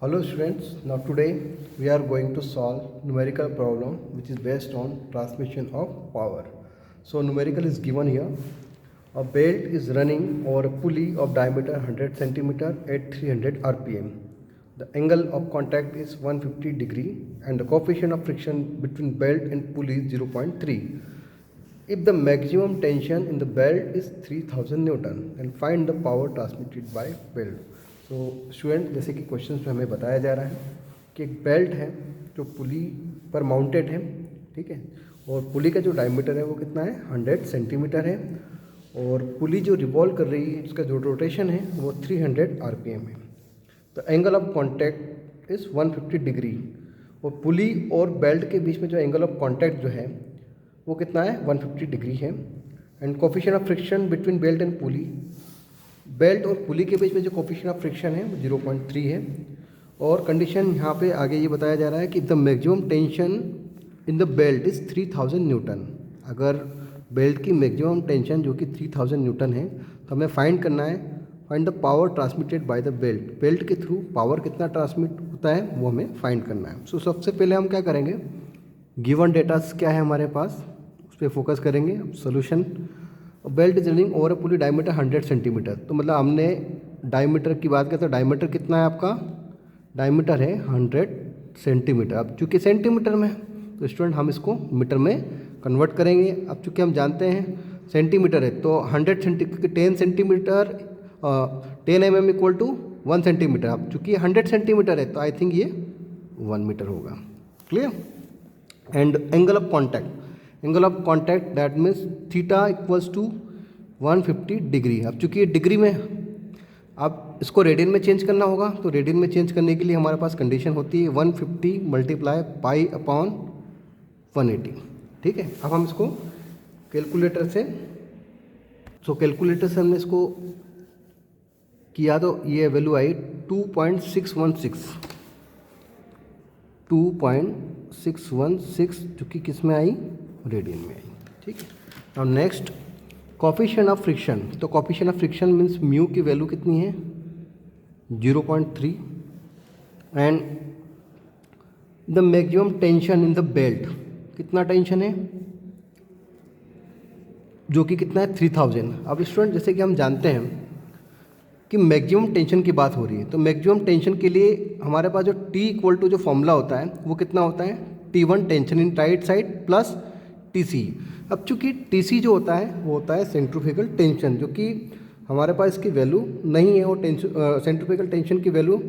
Hello students, now today we are going to solve numerical problem which is based on transmission of power. So numerical is given here. A belt is running over a pulley of diameter 100 centimeter at 300 rpm. The angle of contact is 150 degree and the coefficient of friction between belt and pulley is 0.3. If the maximum tension in the belt is 3000 Newton, then find the power transmitted by belt. तो student जैसे कि question में हमें बताया जा रहा है कि एक बेल्ट है जो पुली पर माउंटेड है, ठीक है, और पुली का जो डायमीटर है वो कितना है 100 सेंटीमीटर है और पुली जो रिवॉल्व कर रही है उसका जो रोटेशन है वो 300 आरपीएम है। तो angle of contact is 150 degree और पुली और बेल्ट के बीच में जो एंगल ऑफ कांटेक्ट जो है वो कितना है 150 डिग्री है। And coefficient of friction between belt and pulley, belt और पुली के बीच में जो कोफिशिएंट ऑफ फ्रिक्शन है वो 0.3 है। और कंडीशन यहाँ पे आगे ये बताया जा रहा है कि the maximum tension in the belt is 3000 Newton. अगर बेल्ट की मैक्सिमम टेंशन जो कि 3000 न्यूटन है तो हमें फाइंड करना है, find the power transmitted by the belt. Belt के थ्रू पावर कितना ट्रांसमिट होता है वो हमें फाइंड करना है। सो सबसे पहले हम क्या करेंगे, गिवन डेटास क्या है हमारे पास उस पर फोकस करेंगे। Solution, belt is running over a pulley diameter 100 centimetre. तो मतलब हमने डायमीटर की बात करें तो डायमीटर कितना है आपका, डायमीटर है 100 सेंटीमीटर। अब चूँकि सेंटीमीटर में तो स्टूडेंट हम इसको मीटर में कन्वर्ट करेंगे। अब चूँकि हम जानते हैं सेंटीमीटर है तो 100 10 centimetre 10 mm equal to 1 centimetre. अब चूँकि 100 सेंटीमीटर है तो आई थिंक ये 1 मीटर होगा। Clear. And angle of contact, angle of contact that means theta equals to 150 degree. अब चूँकि ये डिग्री में, अब इसको रेडियन में चेंज करना होगा तो रेडियन में चेंज करने के लिए हमारे पास कंडीशन होती है 150 मल्टीप्लाई पाई अपॉन 180। ठीक है, अब हम इसको कैलकुलेटर से, कैलकुलेटर से हमने इसको किया तो ये वैल्यू आई 2.616 जो कि किस में आई, रेडियन में आई। ठीक है, और नेक्स्ट कोफिशिएंट ऑफ फ्रिक्शन। तो coefficient of friction means mu की वैल्यू कितनी है 0.3 and the maximum tension in the belt, कितना टेंशन है जो कि कितना है 3000। अब स्टूडेंट जैसे कि हम जानते हैं कि मैक्सिमम टेंशन की बात हो रही है तो मैक्सिमम टेंशन के लिए हमारे पास जो T इक्वल टू जो फॉर्मूला होता है वो कितना होता है, T1 tension in right side plus TC। अब चूंकि TC जो होता है वो होता है सेंट्रीफ्यूगल टेंशन, जो कि हमारे पास इसकी वैल्यू नहीं है और सेंट्रीफ्यूगल टेंशन की वैल्यू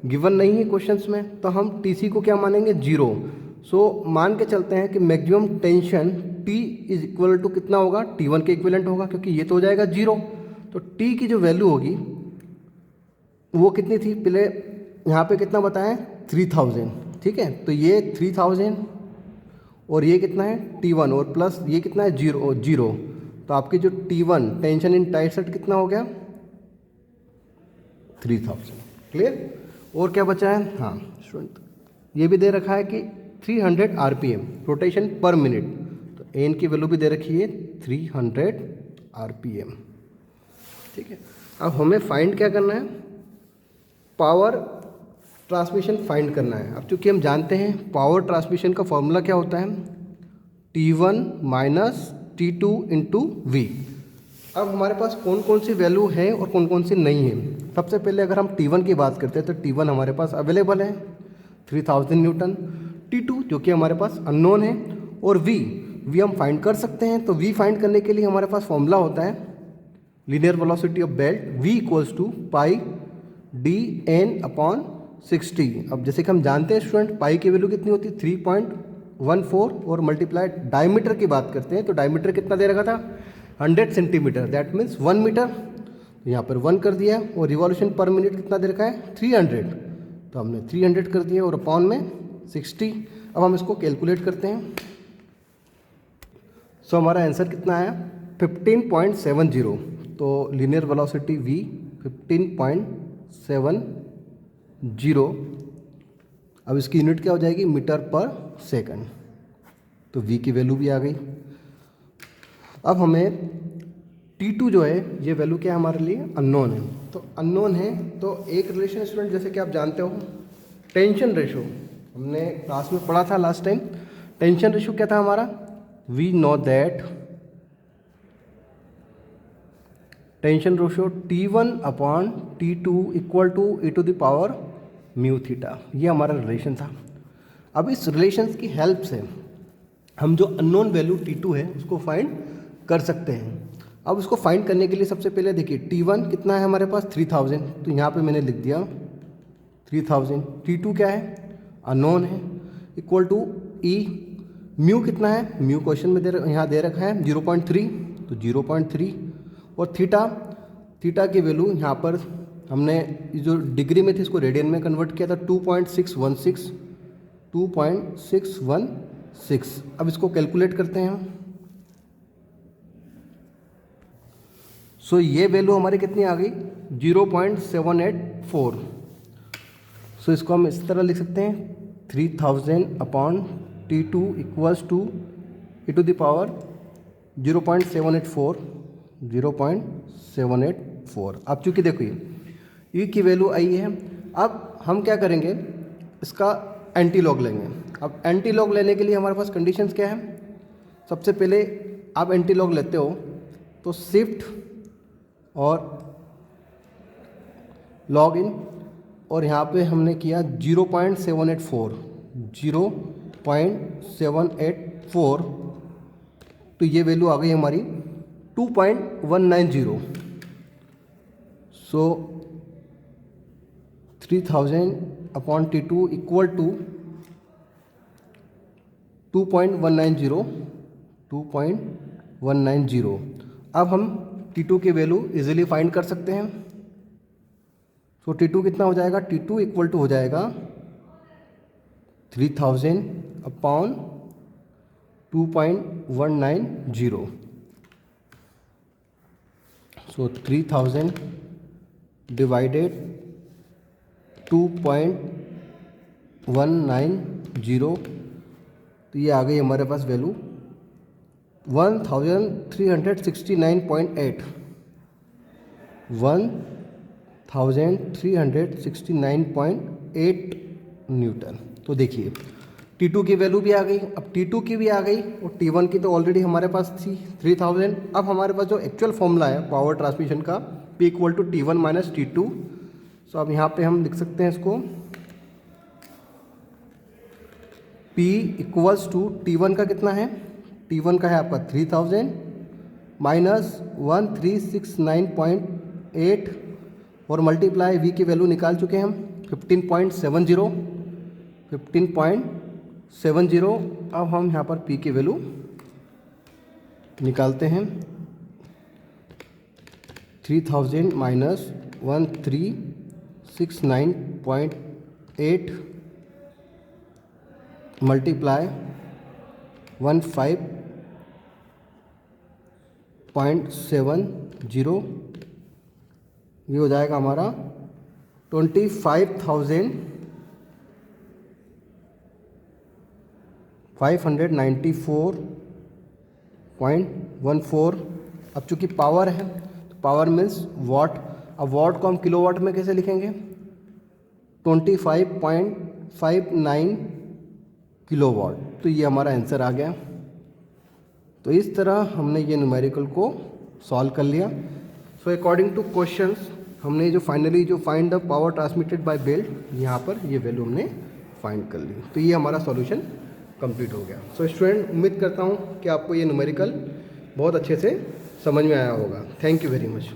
गिवन नहीं है क्वेश्चंस में, तो हम TC को क्या मानेंगे 0। सो मान के चलते हैं कि maximum tension T is equal to कितना होगा, T1 के इक्विवेलेंट होगा क्योंकि ये तो हो जाएगा 0। तो T की जो वैल्यू होगी वो कितनी थी, पहले यहाँ पे कितना बताएं 3000। ठीक है, तो ये 3000 और ये कितना है T1 और प्लस ये कितना है 0। तो आपकी जो T1 tension in tight set कितना हो गया 3000। क्लियर। और क्या बचा है, हाँ स्टूडेंट ये भी दे रखा है कि 300 आरपीएम रोटेशन पर मिनट, तो एन की वैल्यू भी दे रखी है 300 आरपीएम। ठीक है, अब हमें फाइंड क्या करना है, पावर ट्रांसमिशन फाइंड करना है। अब चूँकि हम जानते हैं पावर ट्रांसमिशन का फॉर्मूला क्या होता है T1 minus T2 into V। अब हमारे पास कौन कौन सी वैल्यू है और कौन कौन सी नहीं है। सबसे पहले अगर हम T1 की बात करते हैं तो T1 हमारे पास अवेलेबल है 3000 न्यूटन। T2 जो कि हमारे पास अननोन है और V हम फाइंड कर सकते हैं। तो V फाइंड करने के लिए हमारे पास फॉर्मूला होता है linear velocity of belt V equals to pi dn upon 60। अब जैसे कि हम जानते हैं स्टूडेंट पाई की वैल्यू कितनी होती है 3.14 और मल्टीप्लाई डायमीटर की बात करते हैं तो डायमीटर कितना दे रखा था 100 सेंटीमीटर, दैट मीन्स 1 मीटर। तो यहाँ पर 1 कर दिया और रिवॉल्यूशन पर मिनट कितना दे रखा है 300, तो हमने 300 कर दिया और अपॉन में 60। अब हम इसको कैलकुलेट करते हैं। सो हमारा आंसर कितना आया 15.70। तो लीनियर वेलोसिटी V 15.70। अब इसकी यूनिट क्या हो जाएगी मीटर पर सेकंड, तो V की वैल्यू भी आ गई। अब हमें T2 जो है ये वैल्यू क्या है हमारे लिए अननोन है, तो अननोन है तो एक रिलेशन स्टूडेंट जैसे कि आप जानते हो टेंशन रेशो हमने क्लास में पढ़ा था लास्ट टाइम। टेंशन रेशो क्या था हमारा? We know that tension ratio T1/T2 equal to e⁻μ theta. ये हमारा रिलेशन था। अब इस रिलेशन की हेल्प से हम जो अननोन वैल्यू T2 है उसको फाइंड कर सकते हैं। अब उसको फाइंड करने के लिए सबसे पहले देखिए T1 कितना है हमारे पास 3000, तो यहाँ पे मैंने लिख दिया 3000। T2 क्या है? अननोन है, इक्वल टू ई म्यू कितना है? म्यू क्वेश्चन में यहाँ दे रखा है 0.3, तो 0.3। और थीटा की वैल्यू यहाँ पर हमने जो डिग्री में थी इसको रेडियन में कन्वर्ट किया था 2.616। अब इसको कैलकुलेट करते हैं हम। सो ये वैल्यू हमारी कितनी आ गई? 0.784। सो इसको हम इस तरह लिख सकते हैं 3000/T2 इक्वल्स टू e⁻0.784। अब चूँकि देखो ये की वैल्यू आई है, अब हम क्या करेंगे, इसका एंटी लॉग लेंगे। अब एंटी लॉग लेने के लिए हमारे पास कंडीशंस क्या है? सबसे पहले आप एंटी लॉग लेते हो तो शिफ्ट और लॉग इन, और यहाँ पे हमने किया 0.784, तो ये वैल्यू आ गई हमारी 2.190। सो 3000/T2 इक्वल टू 2.190। अब हम T2 की वैल्यू इजीली फाइंड कर सकते हैं। सो T2 कितना हो जाएगा? T2 इक्वल टू हो जाएगा 3000/2.190। सो 3000 डिवाइडेड 2.190, तो ये आ गई हमारे पास वैल्यू 1369.8 1369.8 न्यूटन। तो देखिए T2 की वैल्यू भी आ गई। अब T2 की भी आ गई और T1 की तो ऑलरेडी हमारे पास थी 3000। अब हमारे पास जो एक्चुअल फॉर्मूला है पावर ट्रांसमिशन का P equal to T1 minus T2। So अब यहाँ पे हम लिख सकते हैं इसको P इक्वल्स टू T1 का कितना है? T1 का है आपका 3000 माइनस 1369.8 और मल्टीप्लाई V की वैल्यू निकाल चुके हैं हम 15.70। अब हम यहाँ पर P की वैल्यू निकालते हैं 3000 माइनस 1369.8 मल्टीप्लाई 15.70, ये हो जाएगा हमारा 25,594.14। अब चूँकि पावर है तो पावर मीन्स वॉट। अब वॉट को हम किलोवाट में कैसे लिखेंगे? 25.59 किलोवाट। तो ये हमारा आंसर आ गया। तो इस तरह हमने ये न्यूमेरिकल को सॉल्व कर लिया। सो अकॉर्डिंग टू क्वेश्चंस हमने जो फाइनली जो find the power transmitted by belt, यहाँ पर ये वैल्यू हमने फाइंड कर ली। तो ये हमारा सॉल्यूशन कंप्लीट हो गया। सो स्टूडेंट, उम्मीद करता हूँ कि आपको ये न्यूमेरिकल बहुत अच्छे से समझ में आया होगा। Thank you very much.